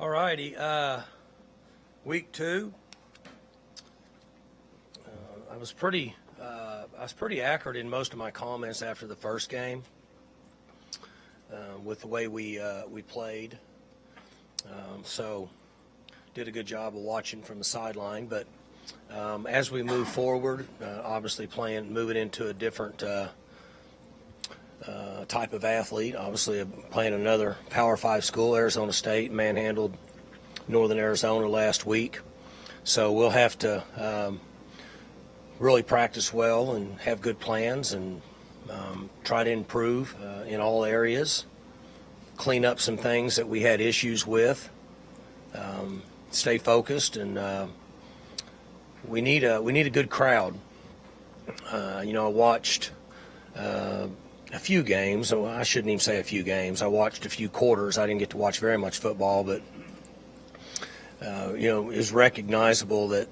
All righty. Week 2. I was pretty accurate in most of my comments after the first game with the way we played. So did a good job of watching from the sideline. But as we move forward, obviously moving into a different type of athlete. Obviously, playing another Power 5 school, Arizona State, manhandled Northern Arizona last week. So we'll have to really practice well and have good plans and try to improve in all areas, clean up some things that we had issues with, stay focused, and we need a good crowd. I watched a few games. Well, I shouldn't even say a few games. I watched a few quarters. I didn't get to watch very much football, but it was recognizable that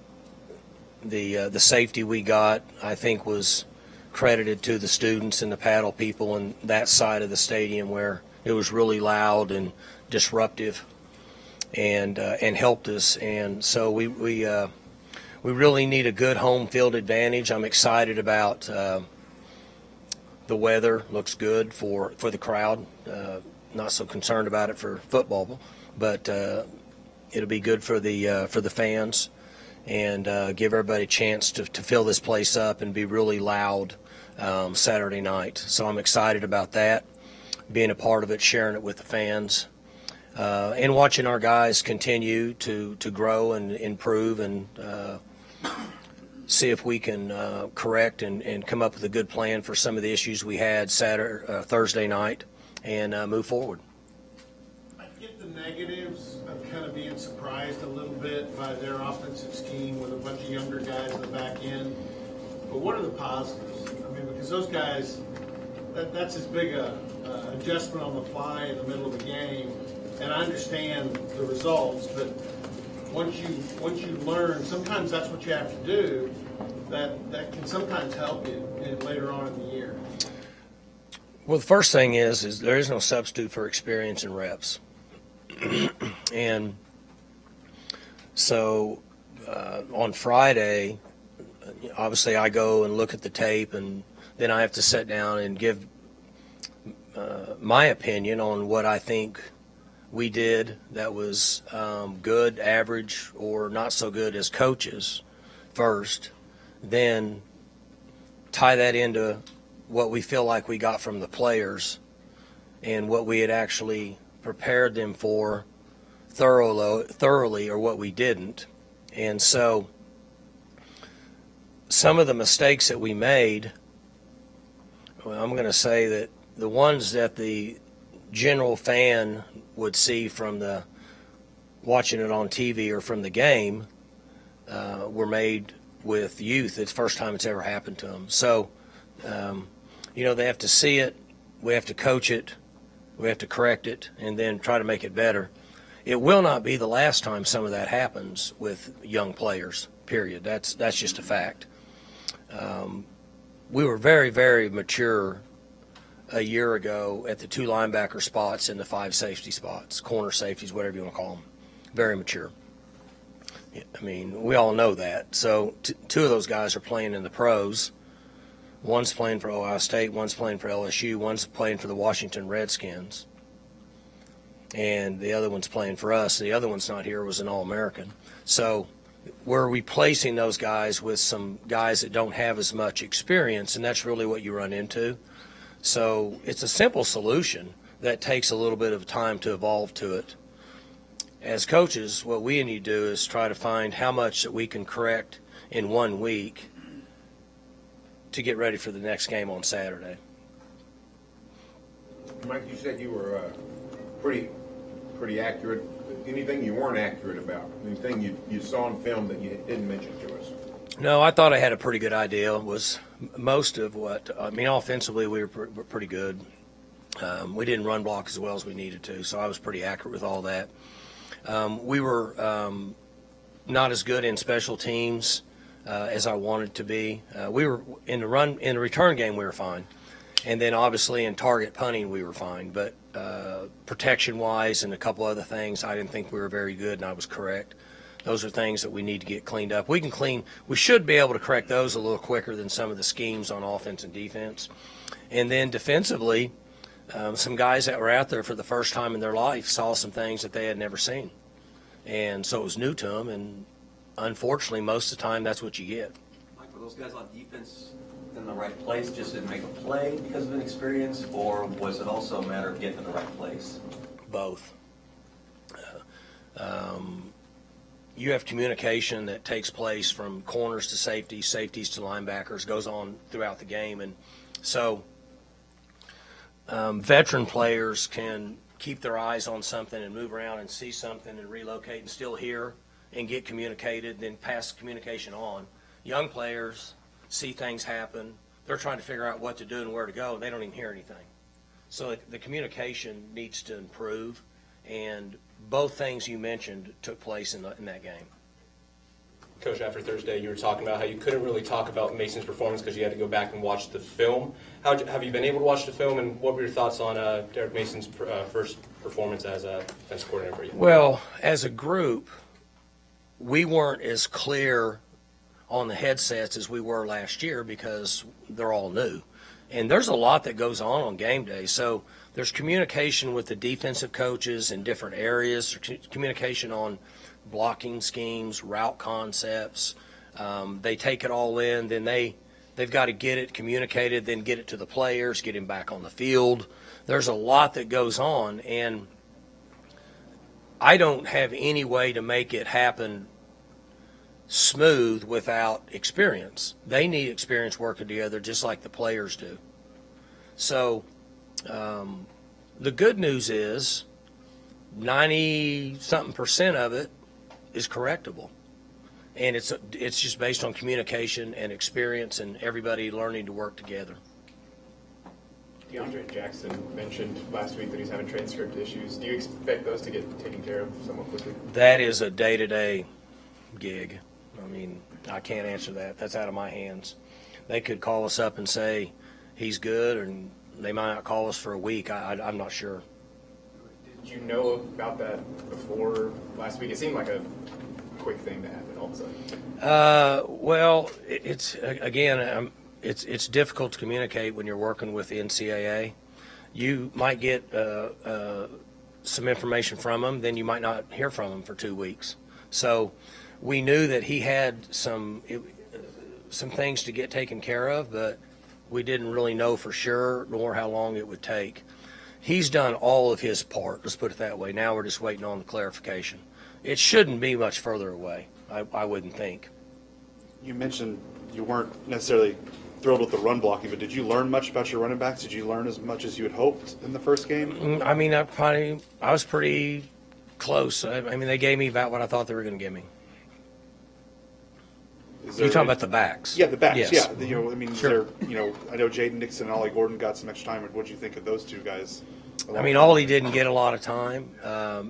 the safety we got, I think, was credited to the students and the paddle people on that side of the stadium where it was really loud and disruptive and helped us. And so we really need a good home field advantage. I'm excited about the weather. Looks good for the crowd. Not so concerned about it for football, but it'll be good for the fans and give everybody a chance to fill this place up and be really loud Saturday night. So I'm excited about that, being a part of it, sharing it with the fans, and watching our guys continue to grow and improve and see if we can correct and come up with a good plan for some of the issues we had Thursday night and move forward. I get the negatives of kind of being surprised a little bit by their offensive scheme with a bunch of younger guys in the back end. But what are the positives? I mean, because those guys, that's as big a adjustment on the fly in the middle of the game. And I understand the results, but once you learn, sometimes that's what you have to do. That can sometimes help you later on in the year. Well, the first thing is there is no substitute for experience and reps. And so on Friday, obviously I go and look at the tape, and then I have to sit down and give my opinion on what I think we did that was good, average, or not so good as coaches first, then tie that into what we feel like we got from the players and what we had actually prepared them for thoroughly or what we didn't. And so some of the mistakes that we made, well, I'm going to say that the ones that the general fan would see from the watching it on TV or from the game were made with youth. It's the first time it's ever happened to them. So, they have to see it. We have to coach it. We have to correct it and then try to make it better. It will not be the last time some of that happens with young players, period. That's just a fact. We were very, very mature a year ago at the 2 linebacker spots and the 5 safety spots, corner safeties, whatever you want to call them. Very mature. I mean, we all know that. So 2 of those guys are playing in the pros. One's playing for Ohio State, one's playing for LSU, one's playing for the Washington Redskins, and the other one's playing for us. The other one's not here, was an All-American. So we're replacing those guys with some guys that don't have as much experience, and that's really what you run into. So it's a simple solution that takes a little bit of time to evolve to it. As coaches, what we need to do is try to find how much that we can correct in 1 week to get ready for the next game on Saturday. Mike, you said you were pretty accurate. Anything you weren't accurate about? Anything you saw in film that you didn't mention to us? No, I thought I had a pretty good idea. It was most of offensively we were pretty good. We didn't run block as well as we needed to, so I was pretty accurate with all that. We were not as good in special teams as I wanted to be. We were in the return game we were fine, And then obviously in target punting, we were fine. But protection-wise and a couple other things, I didn't think we were very good, and I was correct. Those are things that we need to get cleaned up. We should be able to correct those a little quicker than some of the schemes on offense and defense. And then defensively, some guys that were out there for the first time in their life saw some things that they had never seen. And so it was new to them, and unfortunately, most of the time, that's what you get. Mike, were those guys on defense in the right place, just didn't make a play because of inexperience, or was it also a matter of getting in the right place? Both. You have communication that takes place from corners to safeties, safeties to linebackers, goes on throughout the game. And so veteran players can keep their eyes on something and move around and see something and relocate and still hear and get communicated, then pass communication on. Young players see things happen. They're trying to figure out what to do and where to go, and they don't even hear anything. So the communication needs to improve, and both things you mentioned took place in that game. Coach, after Thursday, you were talking about how you couldn't really talk about Mason's performance because you had to go back and watch the film. Have you been able to watch the film, and what were your thoughts on Derek Mason's first performance as a defensive coordinator for you? Well, as a group, we weren't as clear on the headsets as we were last year because they're all new. And there's a lot that goes on game day. So there's communication with the defensive coaches in different areas, communication on blocking schemes, route concepts. They take it all in, then they've got to get it communicated, then get it to the players, get him back on the field. There's a lot that goes on, and I don't have any way to make it happen smooth without experience. They need experience working together just like the players do. So the good news is 90-something% of it is correctable. And it's just based on communication and experience and everybody learning to work together. DeAndre Jackson mentioned last week that he's having transcript issues. Do you expect those to get taken care of somewhat quickly? That is a day-to-day gig. I mean, I can't answer that. That's out of my hands. They could call us up and say he's good, and they might not call us for a week. I'm not sure. Did you know about that before last week? It seemed like a quick thing to happen all of a sudden. Well, it's difficult to communicate when you're working with the NCAA. You might get some information from them, then you might not hear from them for 2 weeks. So we knew that he had some things to get taken care of, but we didn't really know for sure nor how long it would take. He's done all of his part, let's put it that way. Now we're just waiting on the clarification. It shouldn't be much further away, I wouldn't think. You mentioned you weren't necessarily thrilled with the run blocking, but did you learn much about your running backs? Did you learn as much as you had hoped in the first game? I mean, I was pretty close. I mean, they gave me about what I thought they were going to give me. You're talking about the backs? Yeah, the backs. Yes. Yeah, Sure. I know Jaden Nixon and Ollie Gordon got some extra time. What did you think of those two guys? I mean, Ollie didn't get a lot of time.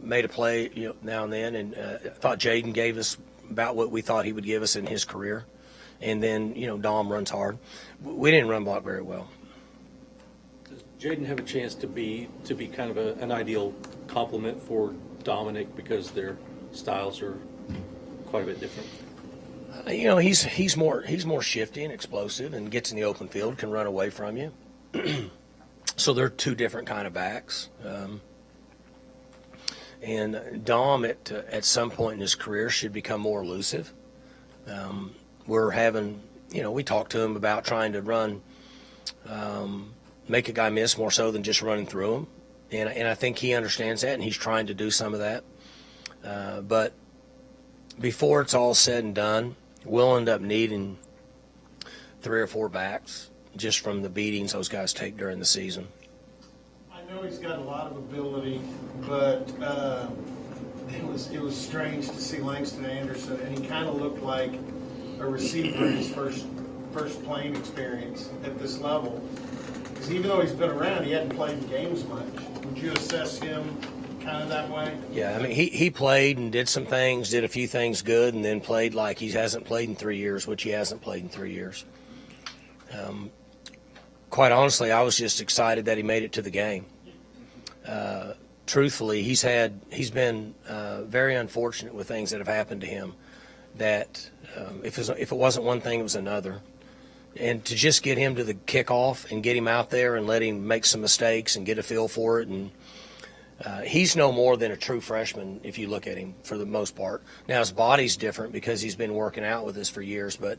Made a play, now and then, and I thought Jaden gave us about what we thought he would give us in his career. And then, Dom runs hard. We didn't run block very well. Does Jaden have a chance to be kind of an ideal complement for Dominic because their styles are quite a bit different? He's more shifty and explosive and gets in the open field, can run away from you. So they're two different kind of backs. And Dom at some point in his career should become more elusive. We're having, we talked to him about trying to run, make a guy miss more so than just running through him. And I think he understands that, and he's trying to do some of that. But before it's all said and done, we'll end up needing 3 or 4 backs just from the beatings those guys take during the season. I know he's got a lot of ability, but it was strange to see Langston Anderson, and he kind of looked like a receiver in his first playing experience at this level. Because even though he's been around, he hadn't played in games much. Would you assess him kind of that way? Yeah, I mean, he played and did some things, did a few things good, and then played like he hasn't played in 3 years, which he hasn't played in 3 years. Of quite honestly, I was just excited that he made it to the game. Truthfully, he's been very unfortunate with things that have happened to him. That if it wasn't one thing, it was another. And to just get him to the kickoff and get him out there and let him make some mistakes and get a feel for it, and he's no more than a true freshman if you look at him for the most part. Now his body's different because he's been working out with us for years, but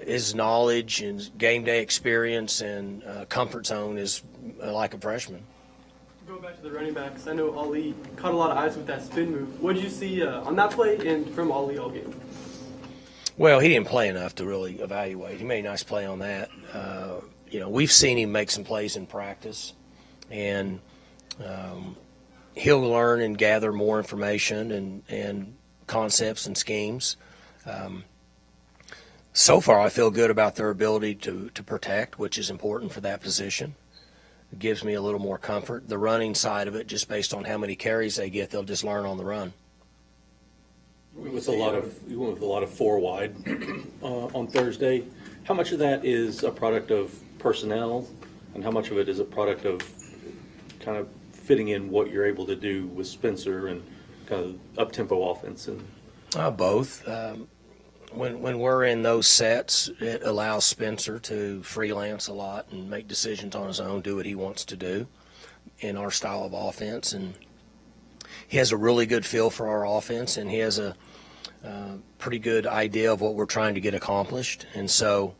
his knowledge and game day experience and comfort zone is like a freshman. Go back to the running backs. I know Ali caught a lot of eyes with that spin move. What did you see on that play and from Ali all game? Well, he didn't play enough to really evaluate. He made a nice play on that. We've seen him make some plays in practice, and he'll learn and gather more information and concepts and schemes. So far, I feel good about their ability to protect, which is important for that position. It gives me a little more comfort. The running side of it, just based on how many carries they get, they'll just learn on the run. We went with a lot of four wide on Thursday. How much of that is a product of personnel, and how much of it is a product of kind of fitting in what you're able to do with Spencer and kind of up-tempo offense? And both. When we're in those sets, it allows Spencer to freelance a lot and make decisions on his own, do what he wants to do in our style of offense. And he has a really good feel for our offense, and he has a pretty good idea of what we're trying to get accomplished. And so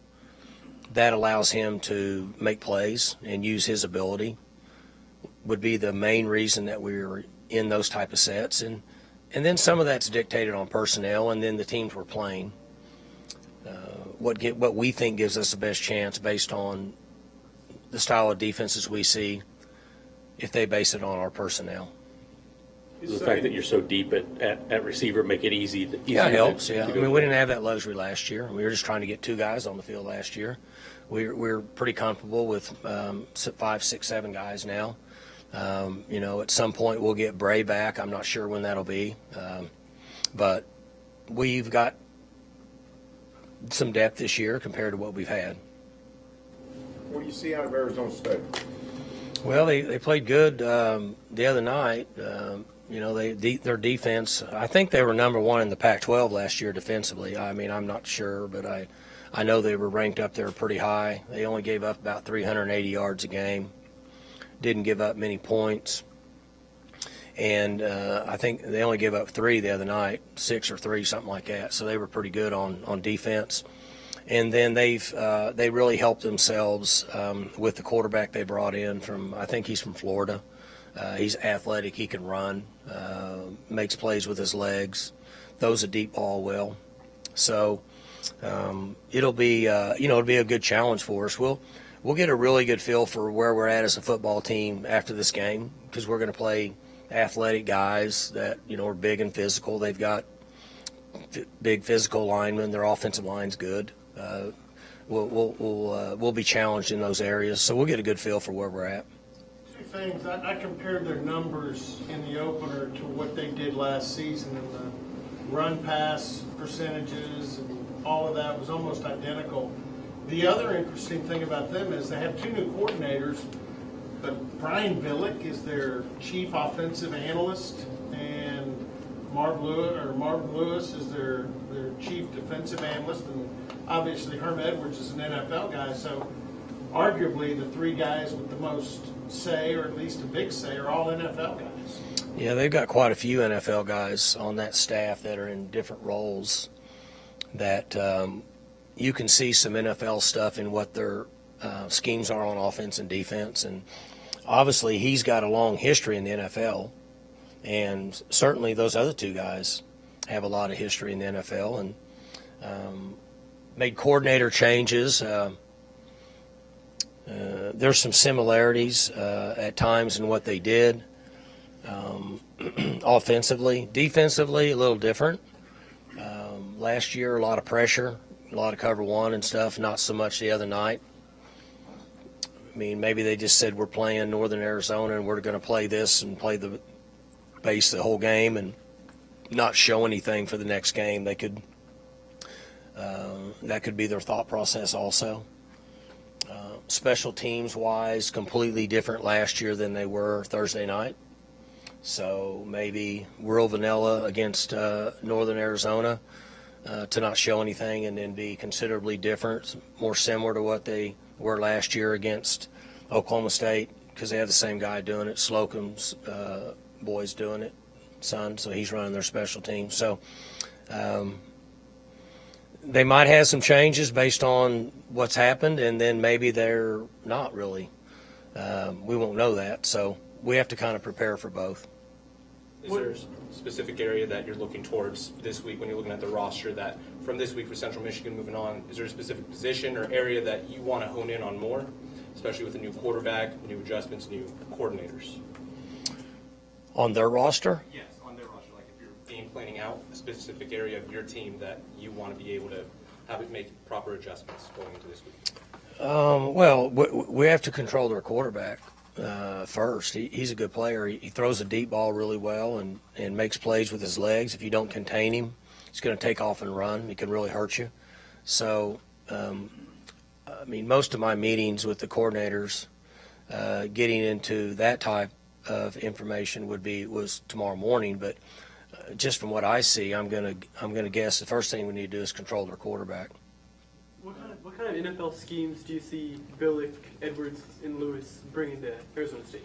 that allows him to make plays and use his ability, would be the main reason that we're in those type of sets. And then some of that's dictated on personnel and then the teams we're playing. What we think gives us the best chance based on the style of defenses we see if they base it on our personnel. the fact that you're so deep at receiver make it easy? Yeah, it helps, yeah. I mean, we didn't have that luxury last year. We were just trying to get two guys on the field last year. We're pretty comfortable with 5, 6, 7 guys now. At some point we'll get Bray back. I'm not sure when that'll be. But we've got some depth this year compared to what we've had. What do you see out of Arizona State? Well, they played good the other night. Their defense, I think they were number one in the Pac-12 last year defensively. I mean, I'm not sure, but I know they were ranked up there pretty high. They only gave up about 380 yards a game, didn't give up many points. And I think they only gave up 3 the other night, 6 or 3, something like that. So they were pretty good on defense. And then they really helped themselves with the quarterback they brought in from, I think he's from Florida. He's athletic, he can run, makes plays with his legs, throws a deep ball well. So it'll be a good challenge for us. We'll get a really good feel for where we're at as a football team after this game, because we're going to play athletic guys that are big and physical. They've got big physical linemen. Their offensive line's good. We'll be challenged in those areas, so we'll get a good feel for where we're at. Two things. I compared their numbers in the opener to what they did last season, and the run-pass percentages and all of that was almost identical. The other interesting thing about them is they have 2 new coordinators, but Brian Billick is their chief offensive analyst, and Marvin Lewis is their chief defensive analyst, and obviously Herm Edwards is an NFL guy. So arguably the 3 guys with the most say, or at least a big say, are all NFL guys. Yeah, they've got quite a few NFL guys on that staff that are in different roles that you can see some NFL stuff in what their schemes are on offense and defense. And obviously he's got a long history in the NFL, and certainly those other 2 guys have a lot of history in the NFL and made coordinator changes. There's some similarities at times in what they did offensively. Defensively, a little different. Last year, a lot of pressure, a lot of cover 1 and stuff, not so much the other night. I mean, maybe they just said we're playing Northern Arizona and we're going to play this and play the base the whole game and not show anything for the next game. They could that could be their thought process also. special teams wise, completely different last year than they were Thursday night. So maybe real vanilla against Northern Arizona to not show anything, and then be considerably different, more similar to what they were last year against Oklahoma State, because they have the same guy doing it. Slocum's boys doing it, son, so he's running their special team. So they might have some changes based on what's happened, and then maybe they're not really. We won't know that, so we have to kind of prepare for both. Is there a specific area that you're looking towards this week when you're looking at the roster, that from this week for Central Michigan moving on, is there a specific position or area that you want to hone in on more, especially with a new quarterback, new adjustments, new coordinators? On their roster? Yes, on their roster. Like if you're game planning out a specific area of your team that you want to be able to have it make proper adjustments going into this week. Well, we have to control their quarterback first. He's a good player. He throws a deep ball really well and makes plays with his legs. If you don't contain him, he's going to take off and run. He can really hurt you. So, I mean, most of my meetings with the coordinators, getting into that type of information was tomorrow morning. But just from what I see, I'm gonna guess the first thing we need to do is control their quarterback. What kind of NFL schemes do you see Billick, Edwards, and Lewis bringing to Arizona State?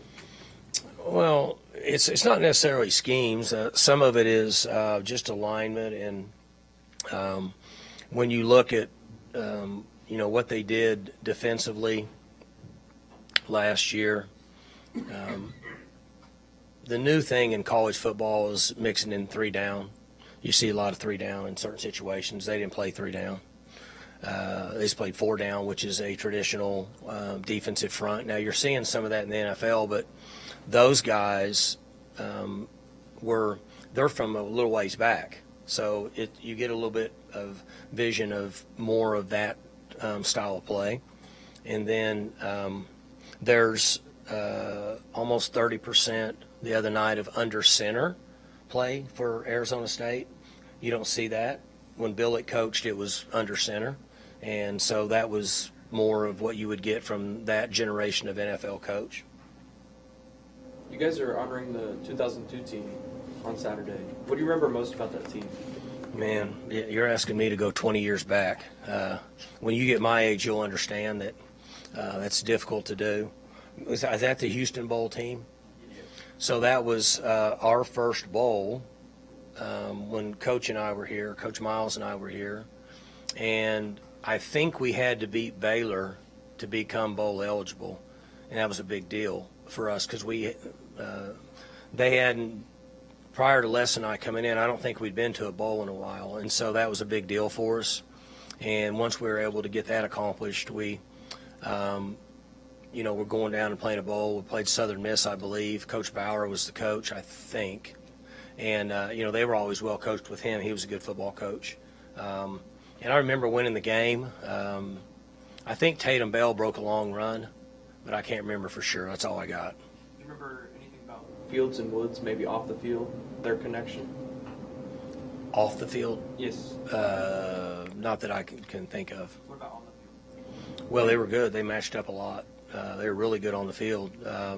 Well, it's not necessarily schemes. Some of it is just alignment, and when you look at what they did defensively last year. The new thing in college football is mixing in 3 down. You see a lot of 3 down in certain situations. They didn't play 3 down. They just played 4 down, which is a traditional defensive front. Now, you're seeing some of that in the NFL, but those guys they're from a little ways back. So you get a little bit of vision of more of that style of play. And then there's almost 30% the other night of under center play for Arizona State. You don't see that. When Billick coached, it was under center. And so that was more of what you would get from that generation of NFL coach. You guys are honoring the 2002 team on Saturday. What do you remember most about that team? Man, you're asking me to go 20 years back. When you get my age, you'll understand that that's difficult to do. Was that the Houston Bowl team? So that was our first bowl when Coach and I were here, Coach Miles and I were here. And I think we had to beat Baylor to become bowl eligible. And that was a big deal for us because they hadn't, prior to Les and I coming in, I don't think we'd been to a bowl in a while. And so that was a big deal for us. And once we were able to get that accomplished, we're going down and playing a bowl. We played Southern Miss, I believe. Coach Bauer was the coach, I think. And, they were always well coached with him. He was a good football coach. And I remember winning the game. I think Tatum Bell broke a long run, but I can't remember for sure. That's all I got. Do you remember anything about Fields and Woods, maybe off the field, their connection? Off the field? Yes. Not that I can think of. What about on the field? Well, they were good. They matched up a lot. They were really good on the field. I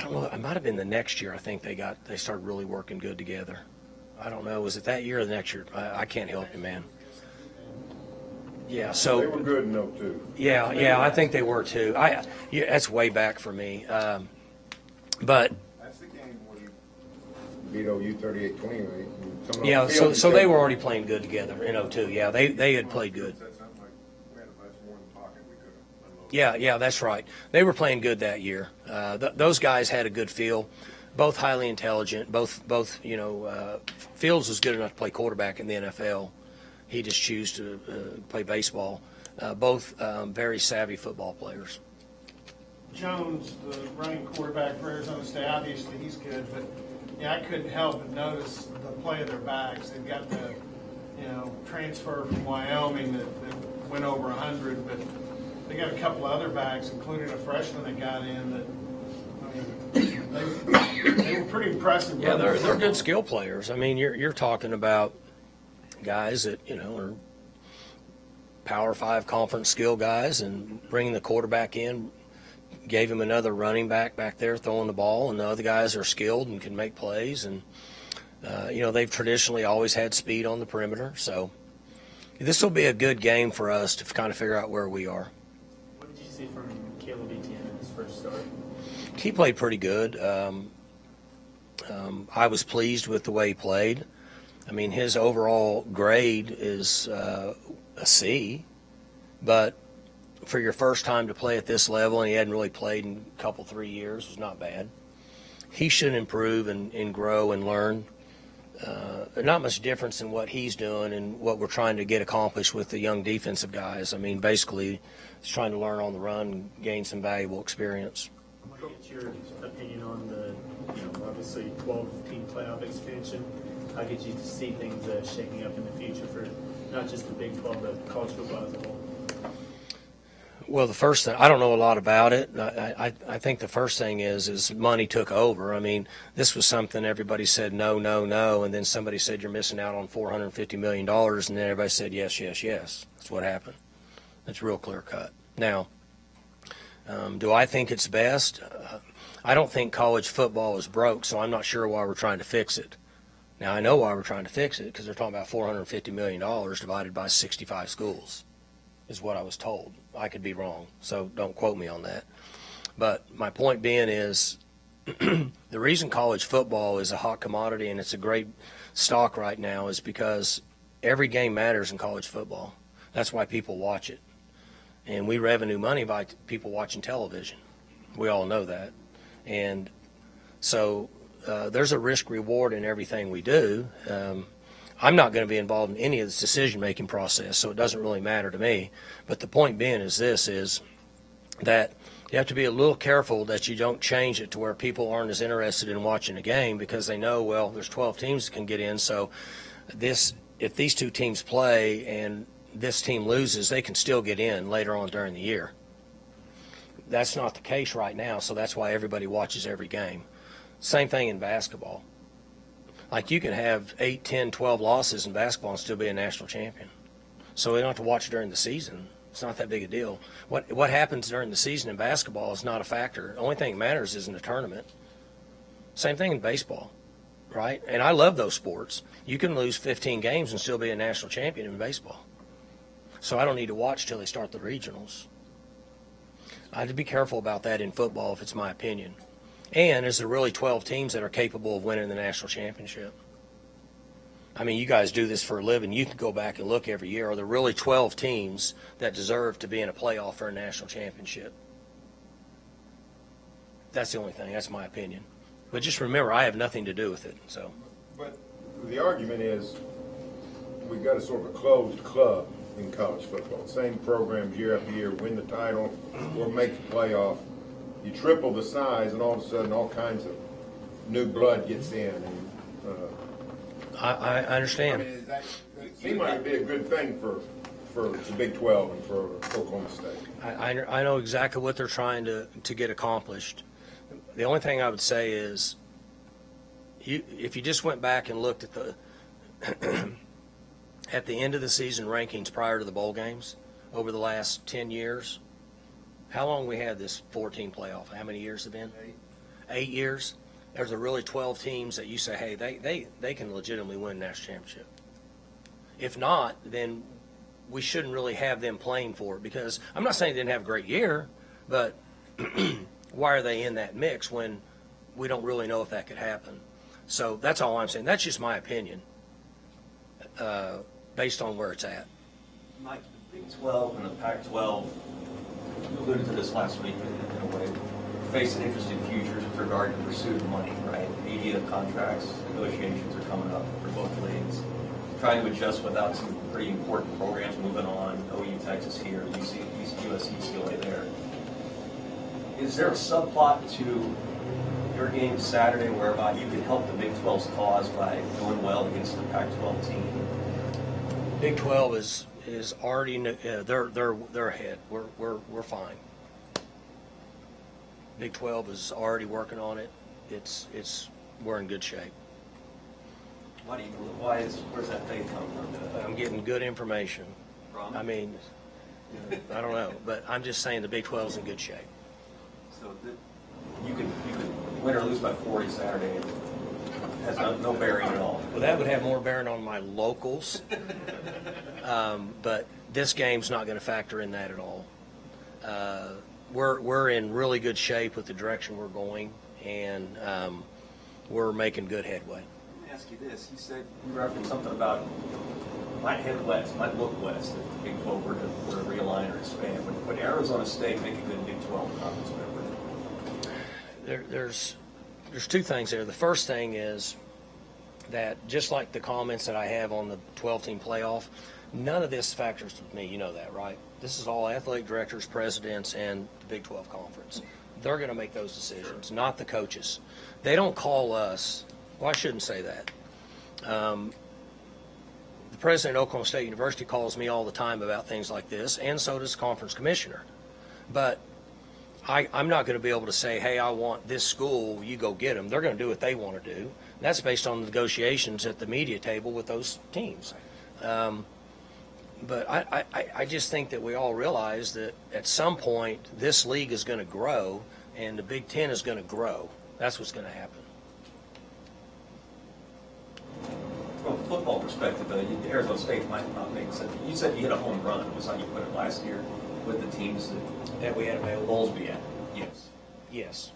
don't know. It might have been the next year. I think they started really working good together. I don't know. Was it that year or the next year? I can't help you, man. Yeah. So They were good in 02. Yeah. I think they were too. That's way back for me. But That's the game where you beat OU 38-28. yeah. So they were already playing good together in 02. Yeah. They had played good. Yeah, that's right. They were playing good that year. Those guys had a good feel, both highly intelligent. Both. Fields was good enough to play quarterback in the NFL. He just chose to play baseball. Both very savvy football players. Jones, the running quarterback for Arizona State, obviously he's good, but I couldn't help but notice the play of their backs. They've got the transfer from Wyoming that went over 100, but they got a couple of other backs, including a freshman that got in that they were pretty impressive. Yeah, they're good skill players. I mean, you're talking about guys that Power 5 conference skill guys, and bringing the quarterback in gave him another running back there throwing the ball, and the other guys are skilled and can make plays. And, they've traditionally always had speed on the perimeter. So this will be a good game for us to kind of figure out where we are. What did you see from Caleb Etienne in his first start? He played pretty good. I was pleased with the way he played. I mean, his overall grade is a C, but for your first time to play at this level, and he hadn't really played in a couple, 3 years, was not bad. He should improve and grow and learn. Not much difference in what he's doing and what we're trying to get accomplished with the young defensive guys. I mean, basically, he's trying to learn on the run and gain some valuable experience. I want to get your opinion on the, obviously 12-team playoff expansion. How could you see things shaking up in the future for not just the Big 12, but college football as a whole? Well, the first thing, I don't know a lot about it. I think the first thing is money took over. I mean, this was something everybody said no, no, no, and then somebody said you're missing out on $450 million, and then everybody said yes, yes, yes. That's what happened. That's real clear cut. Now, do I think it's best? I don't think college football is broke, so I'm not sure why we're trying to fix it. Now, I know why we're trying to fix it, because they're talking about $450 million divided by 65 schools, is what I was told. I could be wrong, so don't quote me on that. But my point being is the reason college football is a hot commodity and it's a great stock right now is because every game matters in college football. That's why people watch it. And we revenue money by people watching television. We all know that. And so there's a risk reward in everything we do. I'm not going to be involved in any of this decision-making process, so it doesn't really matter to me. But the point being is this, is that you have to be a little careful that you don't change it to where people aren't as interested in watching a game because they know, well, there's 12 teams that can get in, so if these two teams play and this team loses, they can still get in later on during the year. That's not the case right now, so that's why everybody watches every game. Same thing in basketball. Like you can have 8, 10, 12 losses in basketball and still be a national champion. So we don't have to watch during the season. It's not that big a deal. What happens during the season in basketball is not a factor. The only thing that matters is in the tournament. Same thing in baseball, right? And I love those sports. You can lose 15 games and still be a national champion in baseball. So I don't need to watch till they start the regionals. I have to be careful about that in football if it's my opinion. And is there really 12 teams that are capable of winning the national championship? I mean, you guys do this for a living. You can go back and look every year. Are there really 12 teams that deserve to be in a playoff for a national championship? That's the only thing. That's my opinion. But just remember, I have nothing to do with it. So. But the argument is we've got a sort of a closed club in college football. Same programs year after year, win the title or make the playoff. You triple the size, and all of a sudden, all kinds of new blood gets in. And I understand. I mean, it seems like it'd be a good thing for the Big 12 and for Oklahoma State. I know exactly what they're trying to get accomplished. The only thing I would say is, if you just went back and looked at the at the end of the season rankings prior to the bowl games over the last 10 years. How long we had this 14 playoff? How many years have been? 8 years. There's really 12 teams that you say, hey, they can legitimately win national championship. If not, then we shouldn't really have them playing for it, because I'm not saying they didn't have a great year, but why are they in that mix when we don't really know if that could happen? So that's all I'm saying. That's just my opinion based on where it's at. Mike, the Big 12 and the Pac-12, you alluded to this last week in a way, facing interesting futures with regard to pursuit of money, right? Media contracts, negotiations are coming up for both leagues. Trying to adjust without some pretty important programs moving on, OU Texas here, USC, UCLA there. Is there a subplot to your game Saturday whereby you can help the Big 12's cause by doing well against the Pac-12 team? Big 12 is already they're ahead. We're fine. Big 12 is already working on it. We're in good shape. Where's that faith come from? I'm getting good information. I mean, I don't know, but I'm just saying the Big 12's in good shape. So you could win or lose by 40 Saturday. It has no bearing at all. Well, that would have more bearing on my locals, but this game's not going to factor in that at all. We're in really good shape with the direction we're going, and we're making good headway. Let me ask you this. You said you referenced something about might head west, might look west if the Big 12 were to realign or expand. Would Arizona State make a good Big 12 conference member? There's two things there. The first thing is that just like the comments that I have on the 12-team playoff, none of this factors with me. You know that, right? This is all athletic directors, presidents, and the Big 12 conference. They're going to make those decisions, not the coaches. They don't call us. Well, I shouldn't say that. The president of Oklahoma State University calls me all the time about things like this, and so does the conference commissioner. But I'm not going to be able to say, hey, I want this school, you go get them. They're going to do what they want to do. And that's based on the negotiations at the media table with those teams. But I just think that we all realize that at some point this league is going to grow and the Big Ten is going to grow. That's what's going to happen. From a football perspective, Arizona State might not make sense. You said you hit a home run, was how you put it last year, with the teams That we had available. Bowlesby had. Yes. Yes.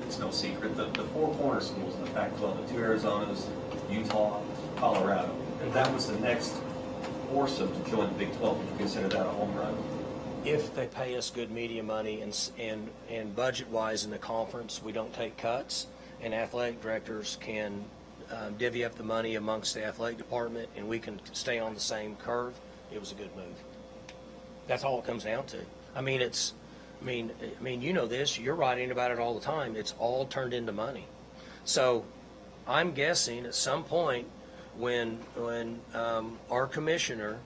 It's no secret. The four corner schools in the Pac-12, the two Arizonas, Utah, Colorado, and that was the next foursome to join the Big 12. Would you consider that a home run? If they pay us good media money and budget-wise in the conference, we don't take cuts, and athletic directors can divvy up the money amongst the athletic department, and we can stay on the same curve, it was a good move. That's all it comes down to. I mean, you know this. You're writing about it all the time. It's all turned into money. So, I'm guessing at some point when our commissioner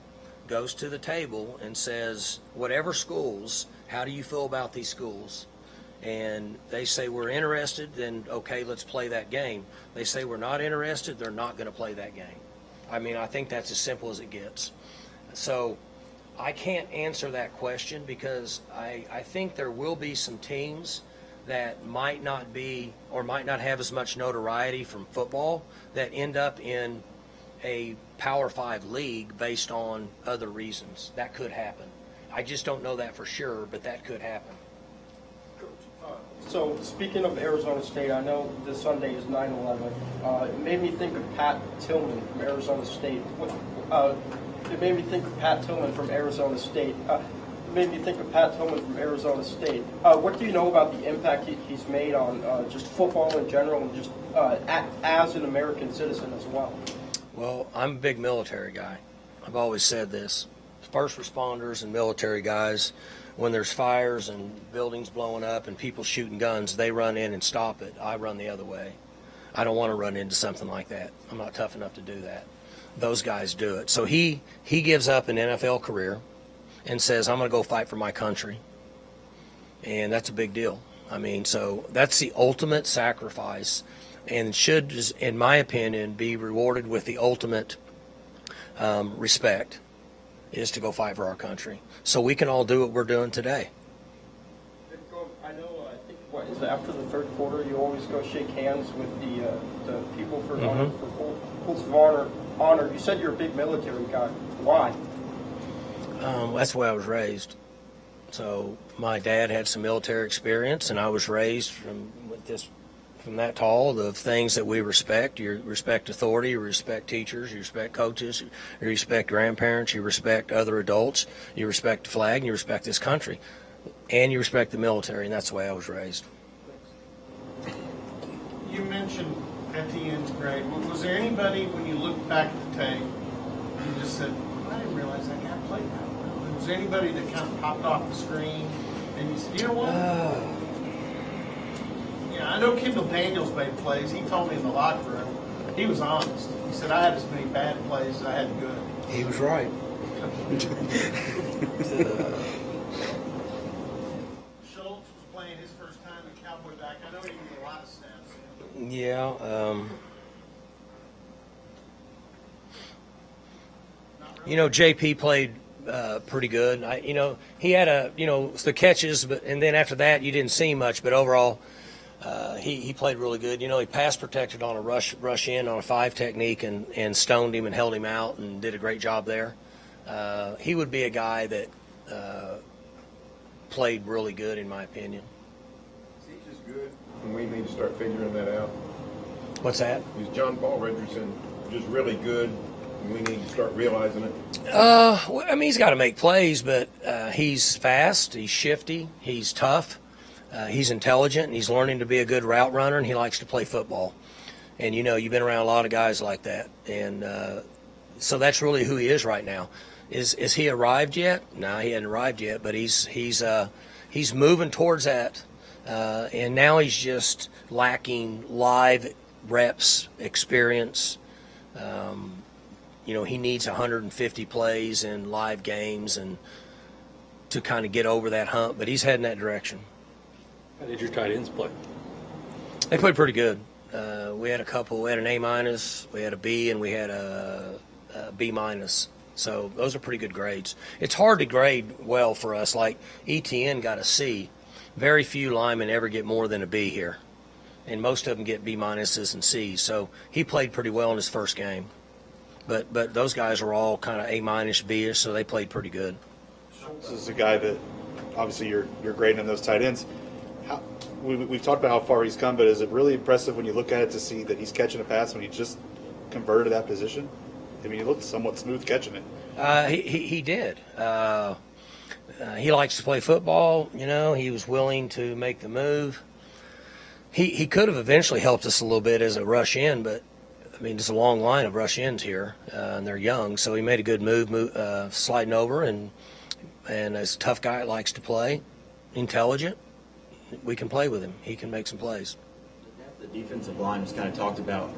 goes to the table and says, whatever schools, how do you feel about these schools? And they say we're interested, then okay, let's play that game. They say we're not interested, they're not going to play that game. I mean, I think that's as simple as it gets. So I can't answer that question because I think there will be some teams that might not be or might not have as much notoriety from football that end up in a Power 5 league based on other reasons. That could happen. I just don't know that for sure, but that could happen. So speaking of Arizona State, I know this Sunday is 9/11. It made me think of Pat Tillman from Arizona State. It made me think of Pat Tillman from Arizona State. What do you know about the impact he's made on just football in general and just as an American citizen as well? Well, I'm a big military guy. I've always said this. First responders and military guys, when there's fires and buildings blowing up and people shooting guns, they run in and stop it. I run the other way. I don't want to run into something like that. I'm not tough enough to do that. Those guys do it. So he gives up an NFL career and says, I'm going to go fight for my country. And that's a big deal. I mean, so that's the ultimate sacrifice and should, in my opinion, be rewarded with the ultimate respect, is to go fight for our country. So we can all do what we're doing today. I know, I think, what is it, after the third quarter, you always go shake hands with the people for Folds of Honor. You said you're a big military guy. Why? That's the way I was raised. So my dad had some military experience, and I was raised from that tall, the things that we respect. You respect authority, you respect teachers, you respect coaches, you respect grandparents, you respect other adults, you respect the flag, and you respect this country. And you respect the military, and that's the way I was raised. You mentioned Etienne's grade. Was there anybody, when you look back at the tape, you just said, I didn't realize that guy played that well? Was there anybody that kind of popped off the screen and you said, you know what? I know Kendall Daniels made plays. He told me in the locker room, he was honest. He said, I had as many bad plays as I had good. He was right. Schultz was playing his first time at Cowboy back. I know he did a lot of snaps. Yeah. JP played pretty good. He had the catches, and then after that you didn't see much. But overall, he played really good. He pass protected on a rush in on a 5 technique and stoned him and held him out and did a great job there. He would be a guy that played really good in my opinion. Is he just good? And we need to start figuring that out. What's that? Is John Paul Richardson just really good, and we need to start realizing it? He's got to make plays, but he's fast, he's shifty, he's tough, he's intelligent, and he's learning to be a good route runner, and he likes to play football. And, you've been around a lot of guys like that. And so that's really who he is right now. Is he arrived yet? No, he hasn't arrived yet, but he's moving towards that. And now he's just lacking live reps, experience. He needs 150 plays in live games and to kind of get over that hump, but he's heading that direction. How did your tight ends play? They played pretty good. We had a couple. We had an A-, we had a B, and we had a B-. So those are pretty good grades. It's hard to grade well for us. Like ETN got a C. Very few linemen ever get more than a B here, and most of them get B- and C's. So he played pretty well in his first game. But those guys are all kind of A-, B-ish, so they played pretty good. This is a guy that obviously you're grading on those tight ends. We've talked about how far he's come, but is it really impressive when you look at it to see that he's catching a pass when he just converted to that position? I mean, he looked somewhat smooth catching it. He did. He likes to play football. He was willing to make the move. He could have eventually helped us a little bit as a rush in, but there's a long line of rush ins here, and they're young. So he made a good move sliding over, and as a tough guy, likes to play, intelligent. We can play with him. He can make some plays. The defensive line was kind of talked about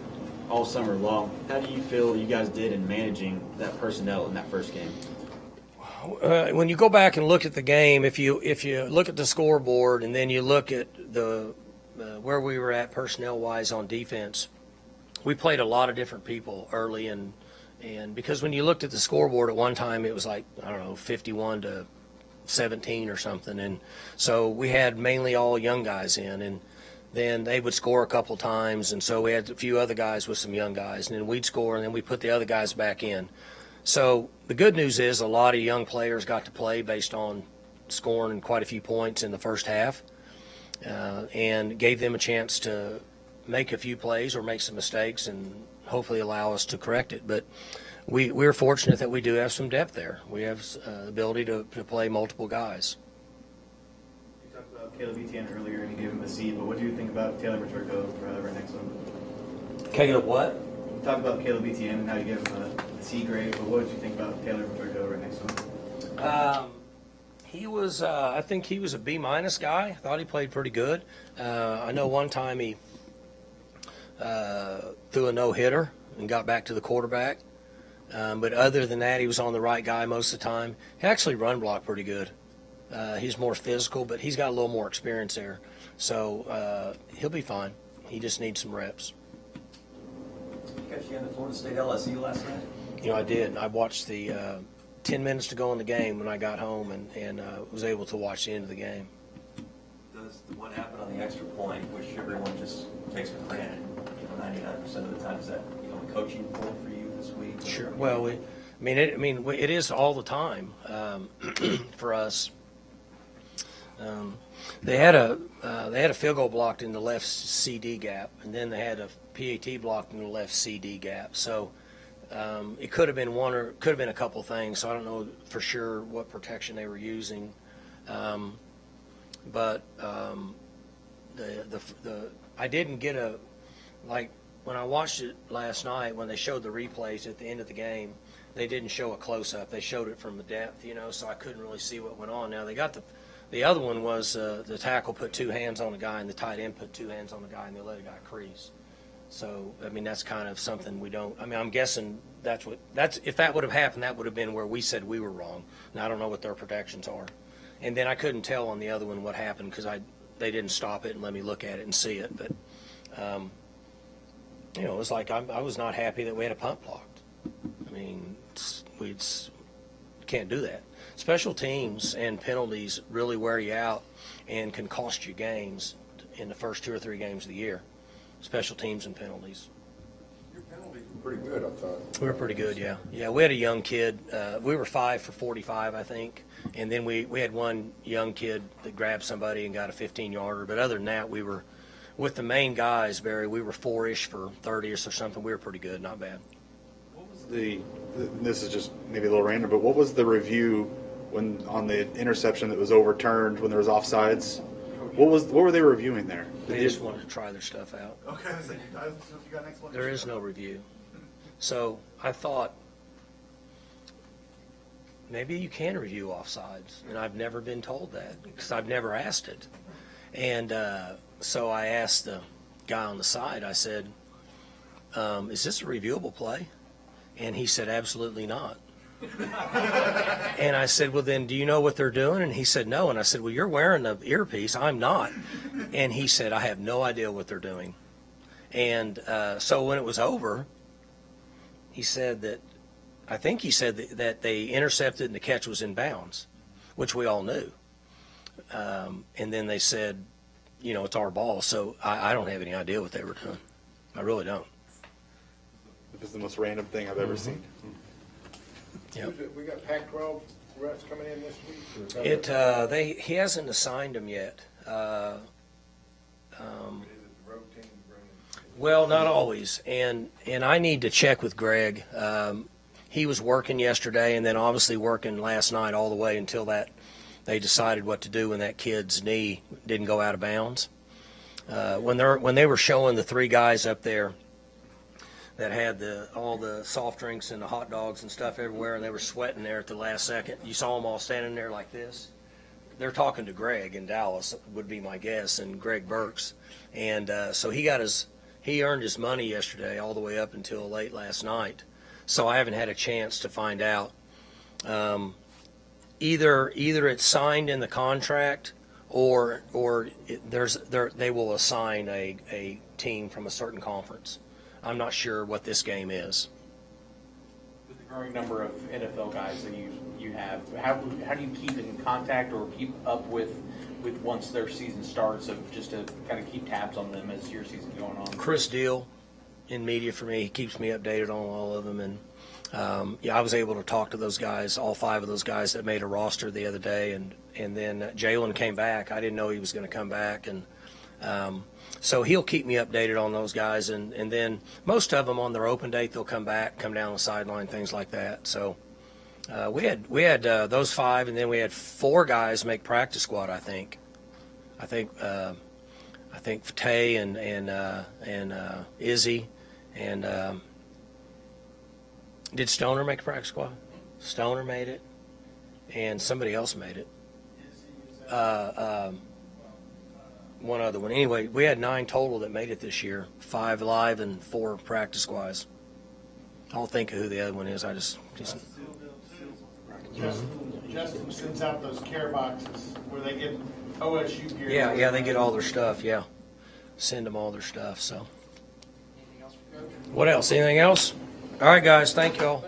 all summer long. How do you feel you guys did in managing that personnel in that first game? When you go back and look at the game, if you look at the scoreboard and then you look at the where we were at personnel-wise on defense, we played a lot of different people early, and because when you looked at the scoreboard at one time, it was like, 51-17 or something, and so we had mainly all young guys in, and then they would score a couple times, and so we had a few other guys with some young guys, and then we'd score, and then we put the other guys back in. So the good news is a lot of young players got to play based on scoring quite a few points in the first half, and gave them a chance to make a few plays or make some mistakes and hopefully allow us to correct it. But we're fortunate that we do have some depth there. We have the ability to play multiple guys. You talked about Caleb Etienne earlier and you gave him a C, but what do you think about Taylor Maturko right next to him? Caleb what? You talked about Caleb Etienne and how you gave him a C grade, but what did you think about Taylor Maturko right next to him? He was, I think he was a B- guy. I thought he played pretty good. I know one time he threw a no-hitter and got back to the quarterback. But other than that, he was on the right guy most of the time. He actually run blocked pretty good. He's more physical, but he's got a little more experience there. So he'll be fine. He just needs some reps. You catch you on the Florida State LSU last night? I did. I watched the 10 minutes to go in the game when I got home and was able to watch the end of the game. Does what happened on the extra point, which everyone just takes for granted, 99% of the time, is that a coaching point for you this week? Sure. Well, it is all the time for us. They had a field goal blocked in the left CD gap, and then they had a PAT blocked in the left CD gap. So it could have been one, or could have been a couple things. So I don't know for sure what protection they were using, but I didn't get when I watched it last night, when they showed the replays at the end of the game, they didn't show a close-up. They showed it from the depth, so I couldn't really see what went on. Now, they got the other one was the tackle put two hands on the guy, and the tight end put two hands on the guy, and they let a guy crease. So, that's kind of something we don't – I'm guessing if that would have happened, that would have been where we said we were wrong. Now, I don't know what their protections are. And then I couldn't tell on the other one what happened because they didn't stop it and let me look at it and see it. But, it was like I was not happy that we had a punt blocked. we can't do that. Special teams and penalties really wear you out and can cost you games in the first 2 or 3 games of the year. Special teams and penalties. Your penalties were pretty good, I thought. We were pretty good, yeah. Yeah, we had a young kid. We were 5 for 45, I think. And then we had one young kid that grabbed somebody and got a 15-yarder. But other than that, we were, with the main guys, Barry, we were 4-ish for 30-ish or something. We were pretty good, not bad. What was this is just maybe a little random, but what was the review when on the interception that was overturned when there was offsides? What were they reviewing there? They just wanted to try their stuff out. Okay, so you got next one. There is no review. So I thought maybe you can review offsides, and I've never been told that because I've never asked it. And so I asked the guy on the side, I said, is this a reviewable play? And he said, absolutely not. And I said, well, then do you know what they're doing? And he said, no. And I said, well, you're wearing the earpiece. I'm not. And he said, I have no idea what they're doing. And so when it was over, he said that, I think he said that they intercepted and the catch was in bounds, which we all knew. And then they said, you know, it's our ball. So I don't have any idea what they were doing. I really don't. It was the most random thing I've ever seen. Yep. We got Pac-12 refs coming in this week? Or is that He hasn't assigned them yet. Well, not always, and I need to check with Greg. He was working yesterday, and then obviously working last night all the way until that they decided what to do when that kid's knee didn't go out of bounds. When they were showing the 3 guys up there that had all the soft drinks and the hot dogs and stuff everywhere, and they were sweating there at the last second. You saw them all standing there like this. They're talking to Greg in Dallas, would be my guess, and Greg Burks. And so he earned his money yesterday all the way up until late last night. So I haven't had a chance to find out. Either it's signed in the contract, or they will assign a team from a certain conference. I'm not sure what this game is. With the growing number of NFL guys that you have, how do you keep in contact or keep up with once their season starts, of just to kind of keep tabs on them as your season's going on? Chris Deal in media for me, he keeps me updated on all of them, and I was able to talk to those guys, all 5 of those guys that made a roster the other day, and then Jalen came back. I didn't know he was going to come back, and so he'll keep me updated on those guys, and then most of them on their open date they'll come back, come down the sideline, things like that. So we had those 5, and then we had 4 guys make practice squad. I think Tay and Izzy and did Stoner make practice squad? Stoner made it, and somebody else made it. One other one. Anyway, we had 9 total that made it this year, 5 live and 4 practice squads. I'll think of who the other one is. Justin sends out those care boxes where they get OSU gear. Yeah, they get all their stuff. Yeah, send them all their stuff. So, what else? Anything else? All right, guys. Thank y'all.